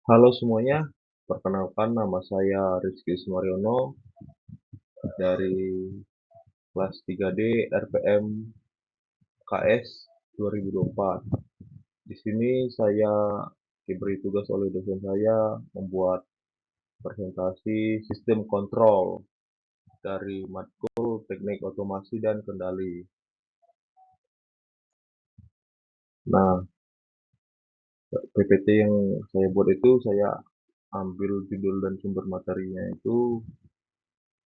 Halo semuanya, perkenalkan nama saya Rizky Sumaryono dari kelas 3D RPM KS 2024. Di sini saya diberi tugas oleh dosen saya membuat presentasi sistem kontrol dari matkul teknik otomasi dan kendali. Nah, PPT yang saya buat itu saya ambil judul dan sumber materinya itu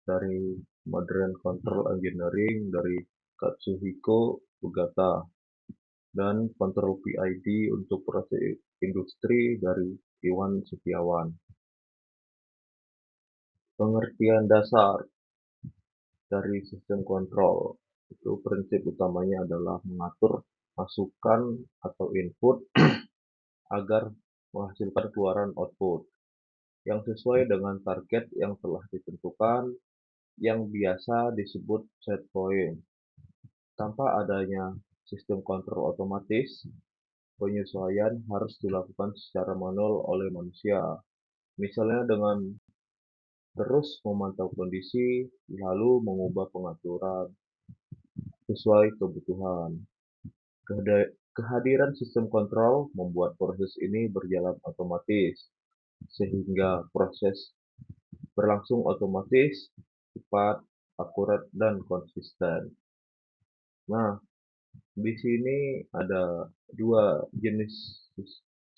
dari Modern Control Engineering dari Katsuhiko Fugata dan kontrol PID untuk proses industri dari Iwan Setiawan. Pengertian dasar dari sistem kontrol itu prinsip utamanya adalah mengatur masukan atau input agar menghasilkan keluaran output yang sesuai dengan target yang telah ditentukan yang biasa disebut set point. Tanpa adanya sistem kontrol otomatis, penyesuaian harus dilakukan secara manual oleh manusia. Misalnya dengan terus memantau kondisi, lalu mengubah pengaturan sesuai kebutuhan. Kehadiran sistem kontrol membuat proses ini berjalan otomatis, sehingga proses berlangsung otomatis, cepat, akurat, dan konsisten. Nah, di sini ada dua jenis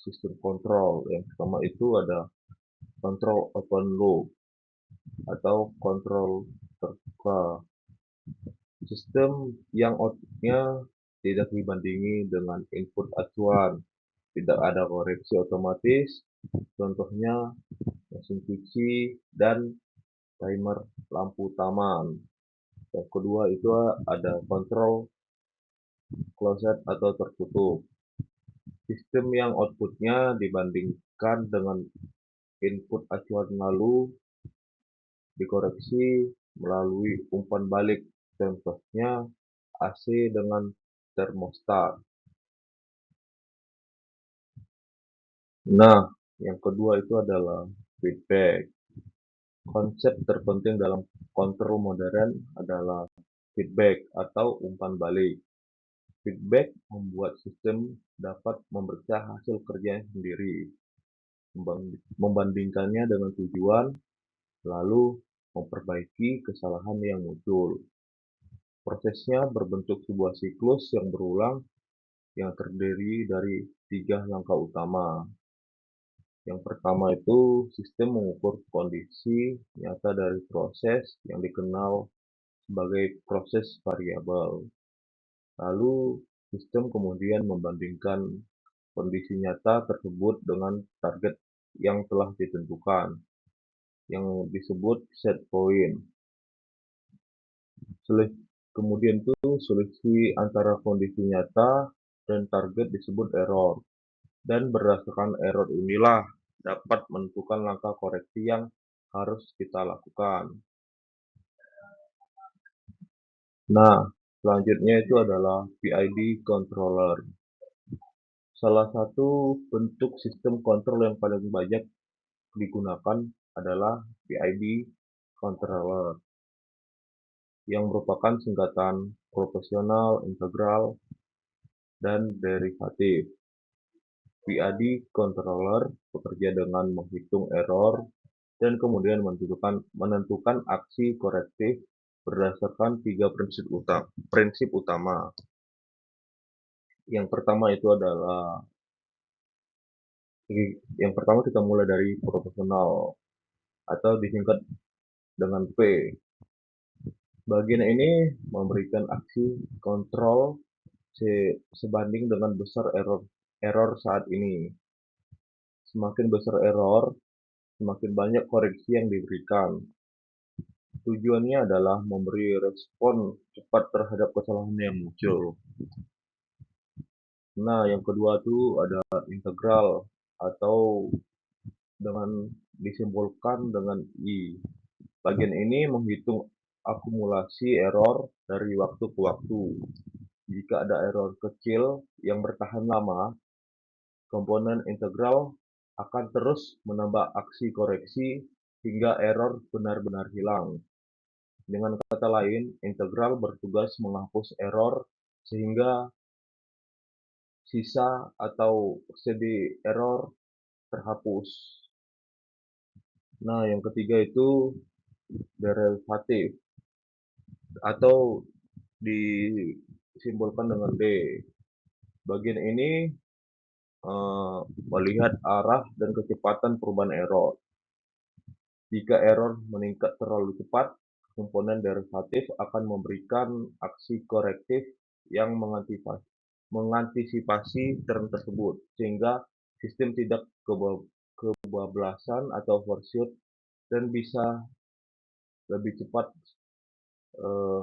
sistem kontrol. Yang pertama itu ada kontrol open loop atau kontrol terbuka. Sistem yang outputnya tidak dibandingi dengan input acuan, tidak ada koreksi otomatis, contohnya mesin cuci dan timer lampu taman. Yang kedua itu ada kontrol closed atau tertutup. Sistem yang outputnya dibandingkan dengan input acuan lalu dikoreksi melalui umpan balik, contohnya AC dengan termostat. Nah, yang kedua itu adalah feedback. Konsep terpenting dalam kontrol modern adalah feedback atau umpan balik. Feedback membuat sistem dapat membaca hasil kerjanya sendiri, membandingkannya dengan tujuan, lalu memperbaiki kesalahan yang muncul. Prosesnya berbentuk sebuah siklus yang berulang yang terdiri dari 3 langkah utama. Yang pertama itu sistem mengukur kondisi nyata dari proses yang dikenal sebagai proses variabel. Lalu sistem kemudian membandingkan kondisi nyata tersebut dengan target yang telah ditentukan, yang disebut set point. Kemudian itu selisih antara kondisi nyata dan target disebut error. Dan berdasarkan error inilah dapat menentukan langkah koreksi yang harus kita lakukan. Nah, selanjutnya itu adalah PID controller. Salah satu bentuk sistem kontrol yang paling banyak digunakan adalah PID controller, yang merupakan singkatan proporsional, integral, dan derivatif. PID controller bekerja dengan menghitung error dan kemudian menentukan aksi korektif berdasarkan 3 prinsip utama. Yang pertama itu adalah yang pertama kita mulai dari proporsional atau disingkat dengan P. Bagian ini memberikan aksi kontrol sebanding dengan besar error saat ini. Semakin besar error, semakin banyak koreksi yang diberikan. Tujuannya adalah memberi respon cepat terhadap kesalahan yang muncul. Nah, yang kedua itu ada integral atau dengan disimbolkan dengan I. Bagian ini menghitung akumulasi error dari waktu ke waktu. Jika ada error kecil yang bertahan lama, komponen integral akan terus menambah aksi koreksi hingga error benar-benar hilang. Dengan kata lain, integral bertugas menghapus error sehingga sisa atau steady error terhapus. Nah, yang ketiga itu derivatif atau disimbolkan dengan D. Bagian ini melihat arah dan kecepatan perubahan error. Jika error meningkat terlalu cepat, komponen derivatif akan memberikan aksi korektif yang mengantisipasi tren tersebut, sehingga sistem tidak kebablasan atau overshoot dan bisa lebih cepat eh,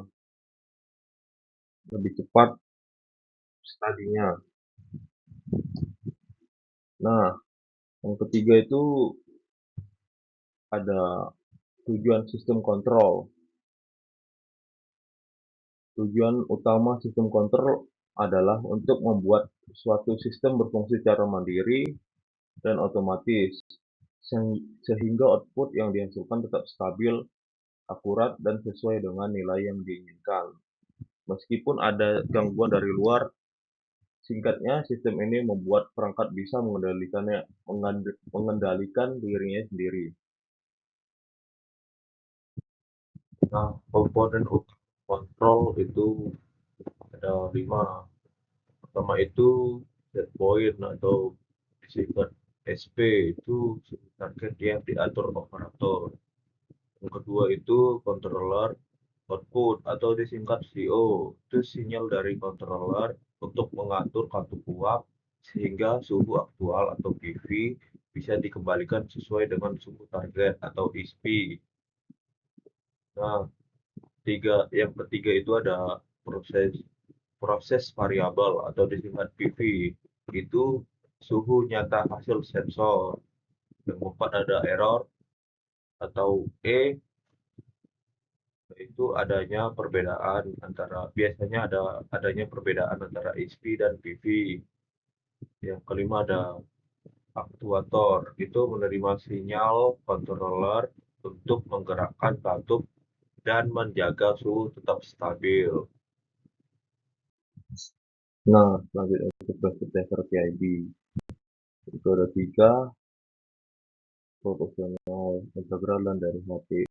lebih cepat studinya. Nah, yang ketiga itu ada tujuan sistem kontrol. Tujuan utama sistem kontrol adalah untuk membuat suatu sistem berfungsi secara mandiri dan otomatis, sehingga output yang dihasilkan tetap stabil, akurat, dan sesuai dengan nilai yang diinginkan. Meskipun ada gangguan dari luar, singkatnya sistem ini membuat perangkat bisa mengendalikan dirinya sendiri. Nah, komponen kontrol itu ada 5. Pertama itu set point atau disingkat SP, itu target yang diatur operator. Yang kedua itu controller output atau disingkat CO, itu sinyal dari controller untuk mengatur kartu uap sehingga suhu aktual atau PV bisa dikembalikan sesuai dengan suhu target atau ISP. Nah, yang ketiga itu ada proses proses variabel atau disingkat PV, itu suhu nyata hasil sensor. Yang keempat ada error atau E, itu biasanya adanya perbedaan antara ISP dan PV. Yang kelima ada aktuator, itu menerima sinyal controller untuk menggerakkan katup dan menjaga suhu tetap stabil. Nah, selanjutnya untuk basic dasar PID. Itu ada 3, proporsional, integral, dan derivatif.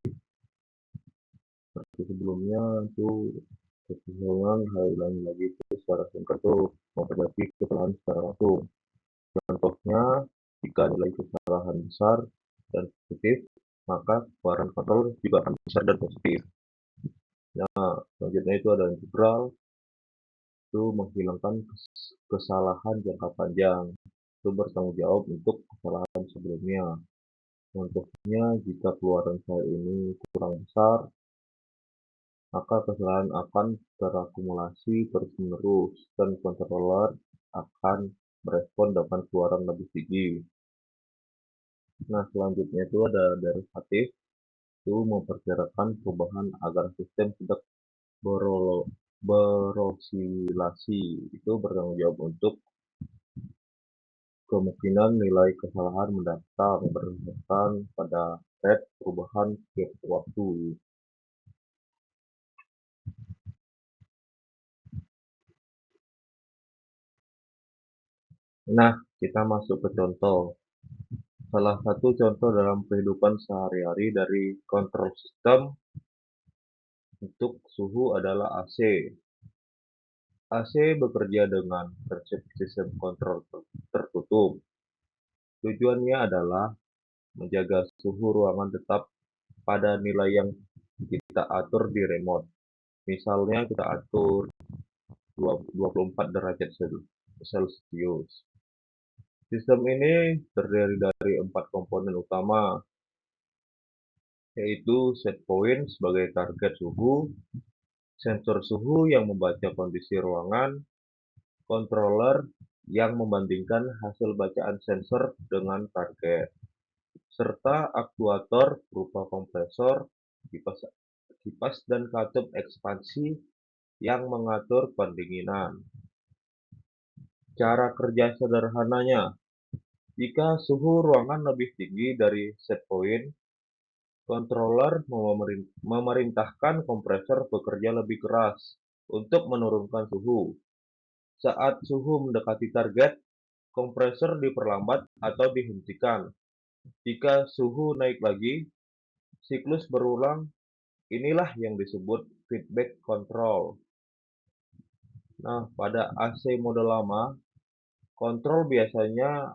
Seperti sebelumnya itu keseimbangan hal ulangi lagi itu secara singkat itu memperbaiki kesalahan secara langsung. Contohnya, jika nilai kesalahan besar dan positif, maka keluaran kontrol juga akan besar dan positif. Nah, selanjutnya itu ada integral, itu menghilangkan kesalahan jangka panjang, itu bertanggung jawab untuk kesalahan sebelumnya. Contohnya, jika keluaran file ini kurang besar, maka kesalahan akan terakumulasi terus-menerus dan controller akan merespon dengan keluaran lebih tinggi. Nah, selanjutnya itu ada derivatif, itu memperkirakan perubahan agar sistem tidak berosilasi, itu bertanggung jawab untuk kemungkinan nilai kesalahan mendatang berdasarkan pada rate perubahan setiap waktu. Nah, kita masuk ke contoh. Salah satu contoh dalam kehidupan sehari-hari dari kontrol sistem untuk suhu adalah AC. AC bekerja dengan prinsip sistem kontrol tertutup. Tujuannya adalah menjaga suhu ruangan tetap pada nilai yang kita atur di remote. Misalnya kita atur 24 derajat Celcius. Sistem ini terdiri dari 4 komponen utama, yaitu set point sebagai target suhu, sensor suhu yang membaca kondisi ruangan, controller yang membandingkan hasil bacaan sensor dengan target, serta aktuator berupa kompresor, kipas dan katup ekspansi yang mengatur pendinginan. Cara kerja sederhananya, Jika suhu ruangan lebih tinggi dari set point, controller memerintahkan kompresor bekerja lebih keras untuk menurunkan suhu. Saat suhu mendekati target, kompresor diperlambat atau dihentikan. Jika suhu naik lagi, siklus berulang. Inilah yang disebut feedback control. Nah, pada AC mode lama, kontrol biasanya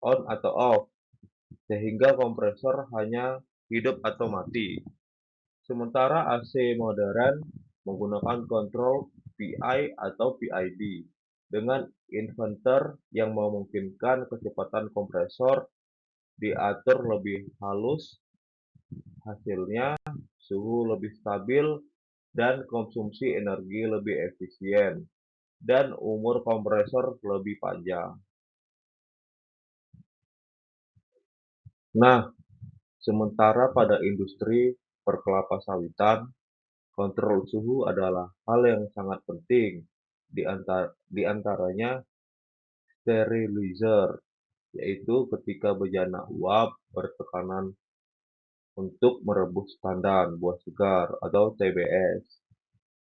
on atau off, sehingga kompresor hanya hidup atau mati. Sementara AC modern menggunakan kontrol PI atau PID dengan inverter yang memungkinkan kecepatan kompresor diatur lebih halus. Hasilnya, suhu lebih stabil dan konsumsi energi lebih efisien, dan umur kompresor lebih panjang. Nah, sementara pada industri perkelapa sawitan, kontrol suhu adalah hal yang sangat penting, di antaranya sterilizer, yaitu ketika bejana uap bertekanan untuk merebus tandan buah segar atau TBS.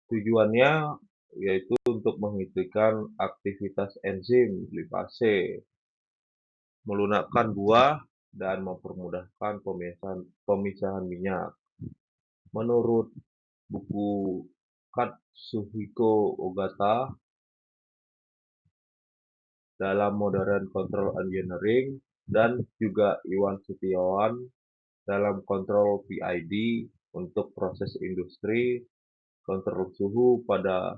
Tujuannya yaitu untuk menghentikan aktivitas enzim lipase, melunakkan buah, dan mempermudahkan pemisahan minyak. Menurut buku Katsuhiko Ogata dalam Modern Control Engineering dan juga Iwan Setiawan dalam Kontrol PID untuk proses industri, kontrol suhu pada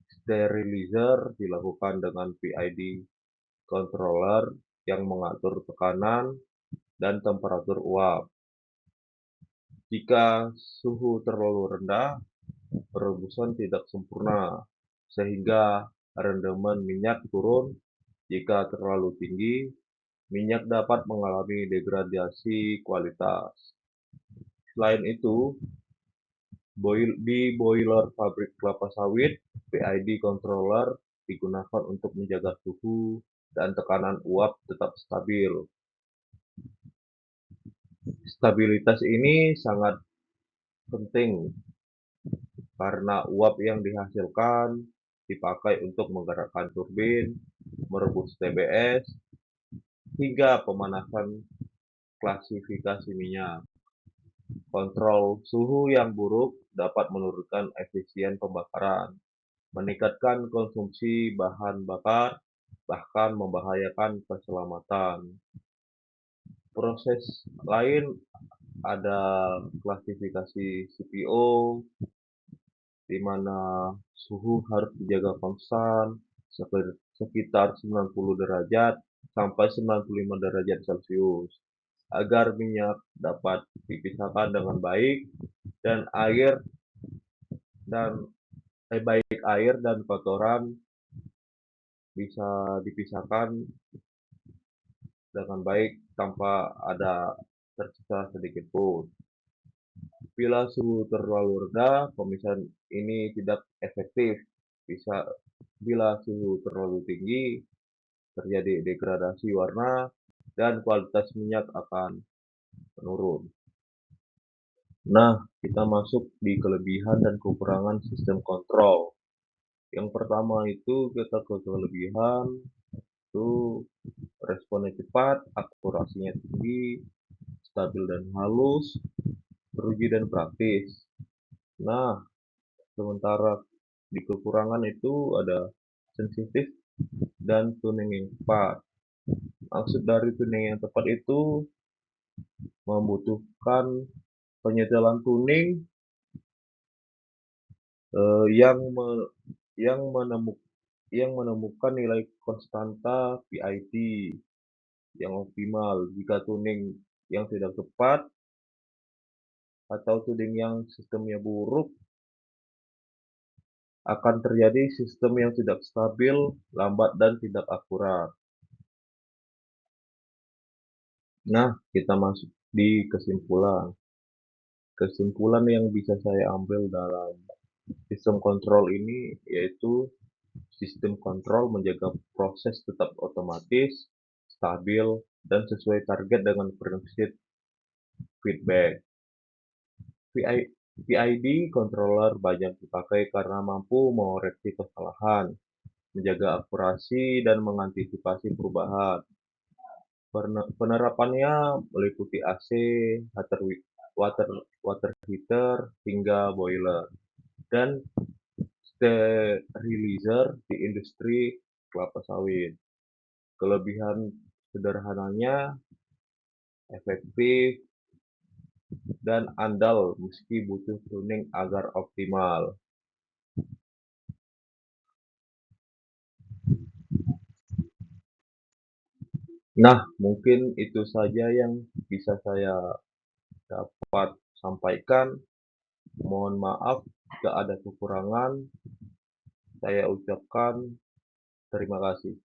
sterilizer dilakukan dengan PID controller yang mengatur tekanan dan temperatur uap. Jika suhu terlalu rendah, perebusan tidak sempurna, sehingga rendaman minyak turun. Jika terlalu tinggi, minyak dapat mengalami degradasi kualitas. Selain itu, di boiler pabrik kelapa sawit, PID controller digunakan untuk menjaga suhu dan tekanan uap tetap stabil. Stabilitas ini sangat penting karena uap yang dihasilkan dipakai untuk menggerakkan turbin, merebus TBS, hingga pemanasan klasifikasi minyak. Kontrol suhu yang buruk dapat menurunkan efisien pembakaran, meningkatkan konsumsi bahan bakar, bahkan membahayakan keselamatan. Proses lain ada klasifikasi CPO, di mana suhu harus dijaga konstan sekitar 90 derajat sampai 95 derajat Celcius agar minyak dapat dipisahkan dengan baik dan dan baik air dan kotoran bisa dipisahkan dengan baik tanpa ada tersisa sedikit pun. Bila suhu terlalu rendah, pemisahan ini tidak efektif. Bila suhu terlalu tinggi, terjadi degradasi warna dan kualitas minyak akan menurun. Nah, kita masuk di kelebihan dan kekurangan sistem kontrol. Yang pertama itu kita ke kelebihan, itu responnya cepat, akurasinya tinggi, stabil dan halus, teruji dan praktis. Nah, sementara di kekurangan itu ada sensitif dan tuning yang tepat. Maksud dari tuning yang tepat itu membutuhkan penyetelan tuning yang yang menemukan nilai konstanta PID yang optimal. Jika tuning yang tidak tepat atau tuning yang sistemnya buruk, akan terjadi sistem yang tidak stabil, lambat, dan tidak akurat. Nah, kita masuk di kesimpulan. Kesimpulan yang bisa saya ambil dalam sistem kontrol ini yaitu sistem kontrol menjaga proses tetap otomatis stabil, dan sesuai target dengan prinsip feedback. PID controller banyak dipakai karena mampu mengoreksi kesalahan, menjaga akurasi, dan mengantisipasi perubahan. Penerapannya meliputi AC, water, water heater, hingga boiler, dan sterilizer di industri kelapa sawit. Kelebihan sederhananya efektif dan andal meski butuh tuning agar optimal. Nah, mungkin itu saja yang bisa saya dapat sampaikan. Mohon maaf jika ada kekurangan. Saya ucapkan terima kasih.